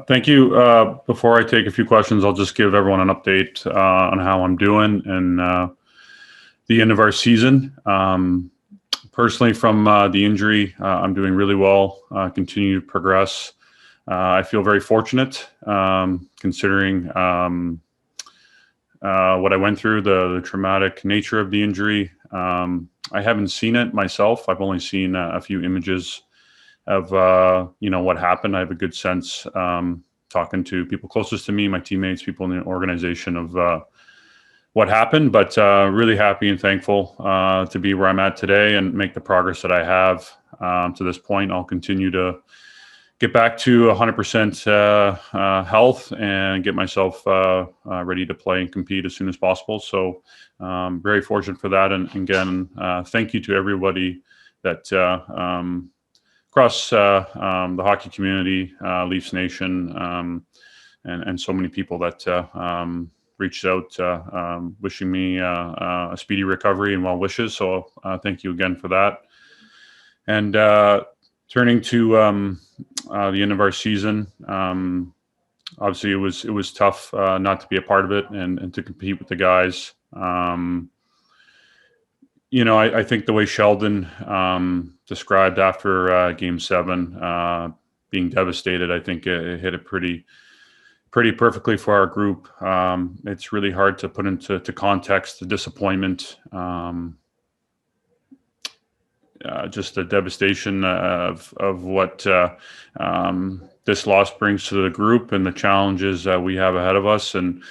Thank you. Before I take a few questions, I'll just give everyone an update on how I'm doing and the end of our season. Personally, from the injury, I'm doing really well, continue to progress. I feel very fortunate considering what I went through, the traumatic nature of the injury. I haven't seen it myself. I've only seen a few images of what happened. I have a good sense talking to people closest to me, my teammates, people in the organization of what happened. But really happy and thankful to be where I'm at today and make the progress that I have to this point. I'll continue to get back to 100% health and get myself ready to play and compete as soon as possible. So very fortunate for that. And again, thank you to everybody that across the hockey community, Leafs Nation, and so many people that reached out wishing me a speedy recovery and well wishes. So thank you again for that. And turning to the end of our season, obviously it was tough not to be a part of it and to compete with the guys. I think the way Sheldon described after Game 7 being devastated, I think it hit it pretty perfectly for our group. It's really hard to put into context the disappointment, just the devastation of what this loss brings to the group and the challenges we have ahead of us. And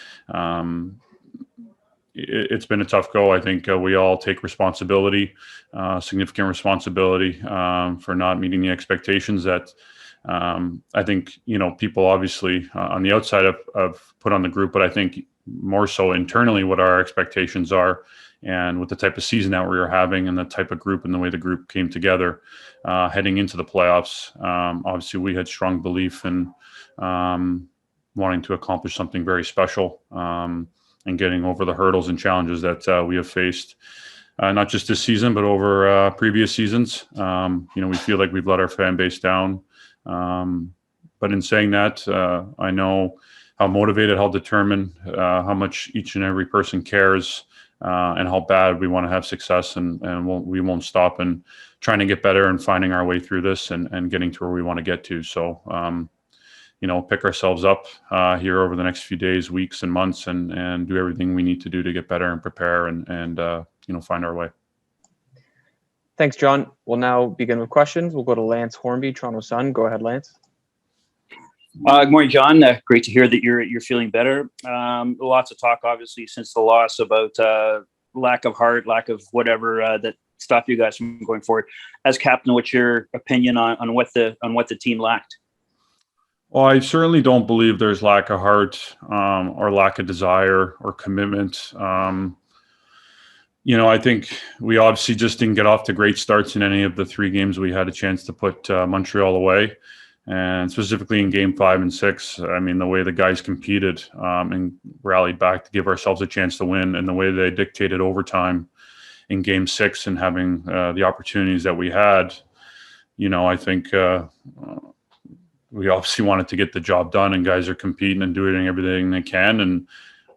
it's been a tough go. I think we all take responsibility, significant responsibility for not meeting the expectations that I think, people obviously on the outside have put on the group, but I think more so internally what our expectations are. And with the type of season that we were having and the type of group and the way the group came together heading into the playoffs, obviously we had strong belief in wanting to accomplish something very special and getting over the hurdles and challenges that we have faced, not just this season, but over previous seasons. We feel like we've let our fan base down. But in saying that, I know how motivated, how determined, how much each and every person cares, and how bad we want to have success, and we won't stop in trying to get better and finding our way through this and getting to where we want to get to. So, pick ourselves up here over the next few days, weeks, and months, and do everything we need to do to get better and prepare and find our way. Thanks, John. We'll now begin with questions. We'll go to Lance Hornby, Toronto Sun. Go ahead, Lance. Good morning, John. Great to hear that you're feeling better. Lots of talk, obviously, since the loss about lack of heart, lack of whatever that stopped you guys from going forward. As captain, what's your opinion on what the team lacked? Well, I certainly don't believe there's lack of heart or lack of desire or commitment. I think we obviously just didn't get off to great starts in any of the 3 games we had a chance to put Montreal away. And specifically in Game 5 and 6, I mean, the way the guys competed and rallied back to give ourselves a chance to win, and the way they dictated overtime in Game 6 and having the opportunities that we had, I think we obviously wanted to get the job done, and guys are competing and doing everything they can. And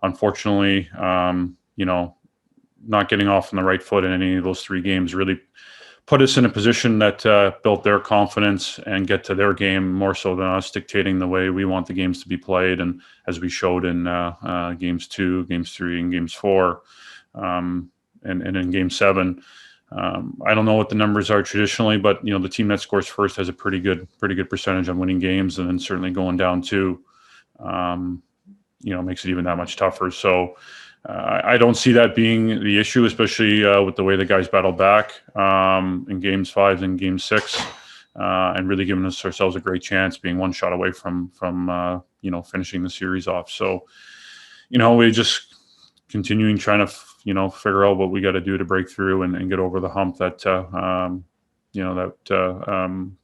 unfortunately, not getting off on the right foot in any of those 3 games really put us in a position that built their confidence and get to their game more so than us dictating the way we want the games to be played. And as we showed in Games 2, Games 3, and Games 4, and in Game 7, I don't know what the numbers are traditionally, but the team that scores first has a pretty good percentage on winning games, and then certainly going down 2, makes it even that much tougher. So I don't see that being the issue, especially with the way the guys battled back in Games 5 and Game 6, and really giving ourselves a great chance, being one shot away from finishing the series off. So, we just continuing trying to figure out what we got to do to break through and get over the hump that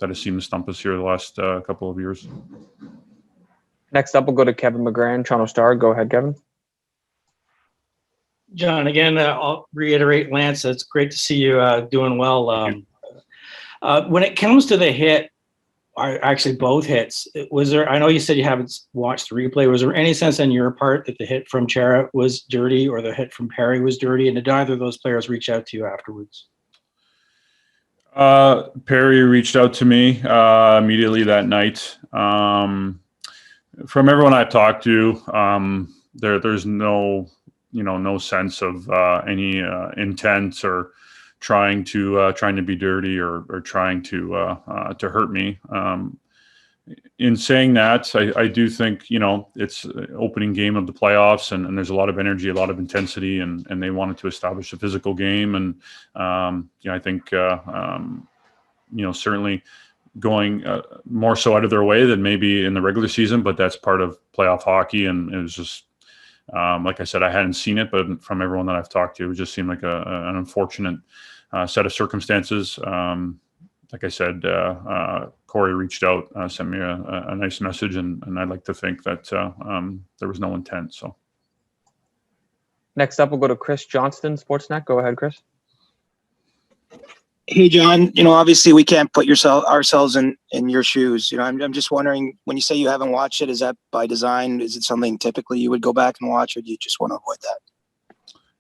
has seemed to stump us here the last couple of years. Next up, we'll go to Kevin McGran, Toronto Star. Go ahead, Kevin. John, again, I'll reiterate, Lance, it's great to see you doing well. When it comes to the hit are actually both hits. Was there? I know you said you haven't watched the replay. Was there any sense on your part that the hit from Chara was dirty or the hit from Perry was dirty? And did either of those players reach out to you afterwards? Perry reached out to me immediately that night. From everyone I've talked to, there's no sense of any intent or trying to be dirty or trying to hurt me. In saying that, I do think it's an opening game of the playoffs, and there's a lot of energy, a lot of intensity, and they wanted to establish a physical game, and I think certainly going more so out of their way than maybe in the regular season, but that's part of playoff hockey, and it was just like I said, I hadn't seen it, but from everyone that I've talked to, it just seemed like an unfortunate set of circumstances. Like I said, Corey reached out, sent me a nice message, and I'd like to think that there was no intent. So Next up, we'll go to Chris Johnston, Sportsnet. Go ahead, Chris. Hey, John, obviously we can't put ourselves in your shoes. I'm just wondering, when you say you haven't watched it, is that by design? Is it something typically you would go back and watch, or do you just want to avoid that?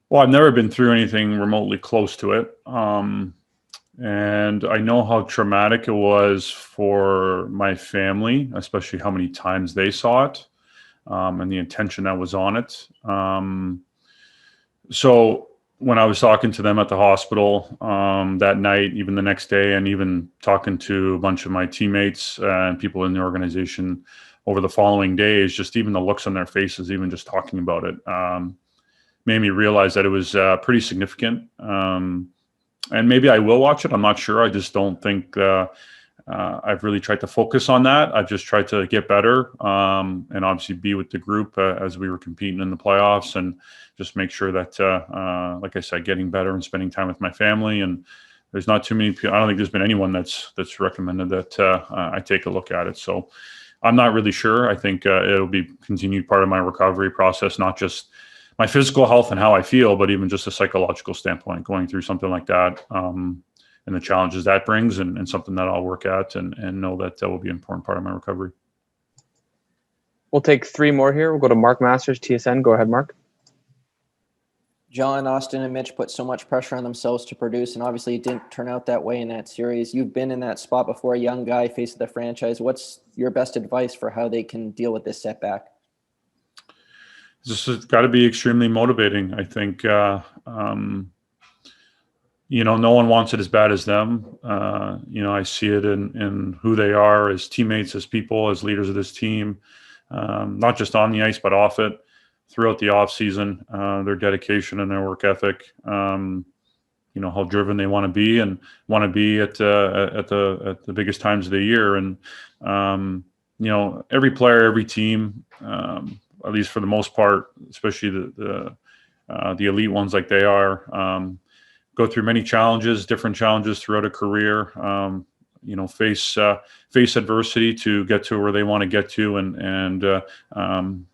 Well, I've never been through anything remotely close to it. And I know how traumatic it was for my family, especially how many times they saw it, and the intention that was on it. So when I was talking to them at the hospital that night, even the next day, and even talking to a bunch of my teammates and people in the organization over the following days, just even the looks on their faces, even just talking about it, made me realize that it was pretty significant. And maybe I will watch it. I'm not sure. I just don't think I've really tried to focus on that. I've just tried to get better and obviously be with the group as we were competing in the playoffs, and just make sure that, like I said, getting better and spending time with my family. And there's not too many people. I don't think there's been anyone that's recommended that I take a look at it. So I'm not really sure. I think it'll be continued part of my recovery process, not just my physical health and how I feel, but even just a psychological standpoint, going through something like that, and the challenges that brings, and something that I'll work at and know that will be an important part of my recovery. We'll take three more here. We'll go to Mark Masters, TSN. Go ahead, Mark. John, Austin, and Mitch put so much pressure on themselves to produce, and obviously it didn't turn out that way in that series. You've been in that spot before, a young guy facing the franchise. What's your best advice for how they can deal with this setback? This has got to be extremely motivating. I think, no one wants it as bad as them. I see it in who they are as teammates, as people, as leaders of this team, not just on the ice, but off it, throughout the off season, their dedication and their work ethic, how driven they want to be and want to be at the biggest times of the year. And, every player, every team, at least for the most part, especially the elite ones like they are, go through many challenges, different challenges throughout a career, face adversity to get to where they want to get to, and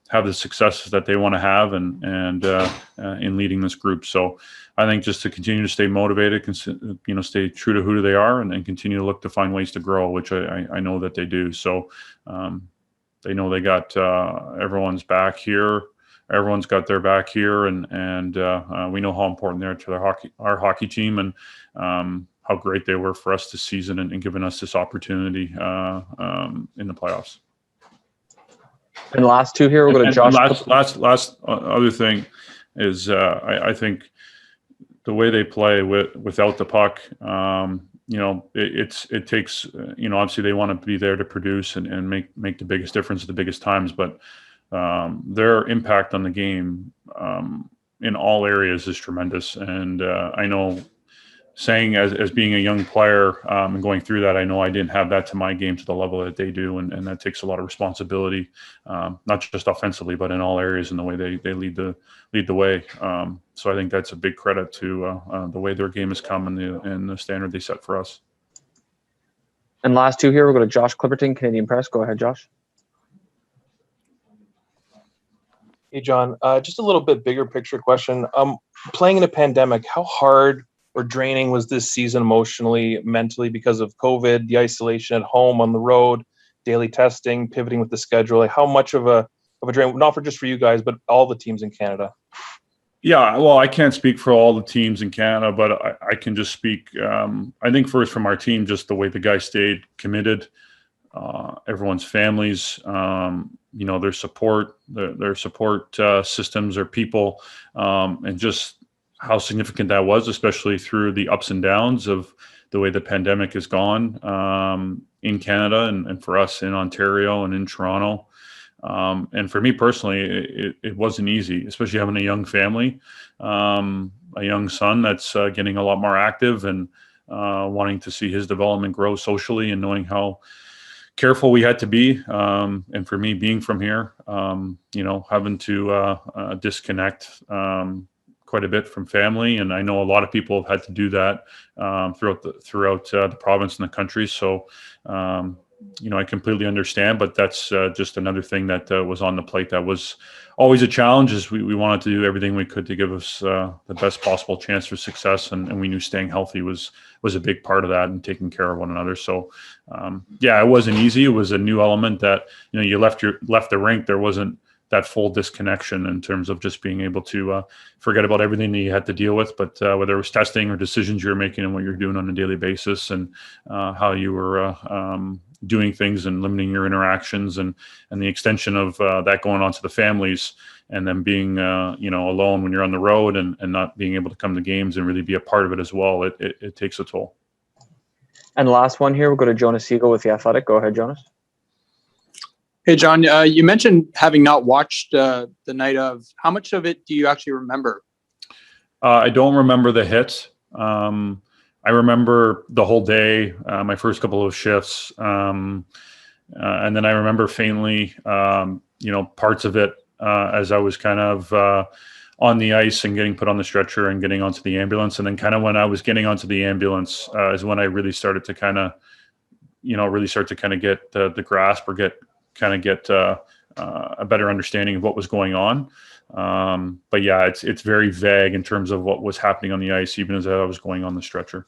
have the successes that they want to have, and in leading this group. So I think just to continue to stay motivated, stay true to who they are, and continue to look to find ways to grow, which I know that they do. So they know they got everyone's back here. Everyone's got their back here, and we know how important they are to our hockey team, and how great they were for us this season, and giving us this opportunity in the playoffs. And the last two here, we'll go to Josh. Last other thing is I think the way they play without the puck, it takes, obviously they want to be there to produce and make the biggest difference at the biggest times, but their impact on the game in all areas is tremendous. And I know, saying as being a young player and going through that, I know I didn't have that to my game to the level that they do, and that takes a lot of responsibility, not just offensively, but in all areas, in the way they lead the way. So I think that's a big credit to the way their game has come and the standard they set for us. And last two here, we'll go to Josh Clipperton, Canadian Press. Go ahead, Josh. Hey, John, just a little bit bigger picture question. Playing in a pandemic, how hard or draining was this season emotionally, mentally, because of COVID, the isolation at home, on the road, daily testing, pivoting with the schedule? Like, how much of a drain, not for just for you guys, but all the teams in Canada? Yeah, well, I can't speak for all the teams in Canada, but I can just speak. I think first from our team, just the way the guys stayed committed, everyone's families, their support, their support systems or people, and just how significant that was, especially through the ups and downs of the way the pandemic has gone in Canada and for us in Ontario and in Toronto. And for me personally, it wasn't easy, especially having a young family, a young son that's getting a lot more active and wanting to see his development grow socially and knowing how careful we had to be. And for me, being from here, having to disconnect quite a bit from family. And I know a lot of people have had to do that throughout the province and the country. So, I completely understand, but that's just another thing that was on the plate that was always a challenge. Is we wanted to do everything we could to give us the best possible chance for success, and we knew staying healthy was a big part of that and taking care of one another. So, it wasn't easy. It was a new element that you left the rink. There wasn't that full disconnection in terms of just being able to forget about everything that you had to deal with, but whether it was testing or decisions you were making and what you're doing on a daily basis and how you were doing things and limiting your interactions and the extension of that going on to the families and then being, alone when you're on the road and not being able to come to games and really be a part of it as well. It takes a toll. And last one here, we'll go to Jonas Siegel with The Athletic. Go ahead, Jonas. Hey, John, you mentioned having not watched the night of. How much of it do you actually remember? I don't remember the hit. I remember the whole day, my first couple of shifts. And then I remember faintly, parts of it as I was kind of on the ice and getting put on the stretcher and getting onto the ambulance. And then kind of when I was getting onto the ambulance is when I really started to kind of, get the grasp or get a better understanding of what was going on. But yeah, it's very vague in terms of what was happening on the ice, even as I was going on the stretcher.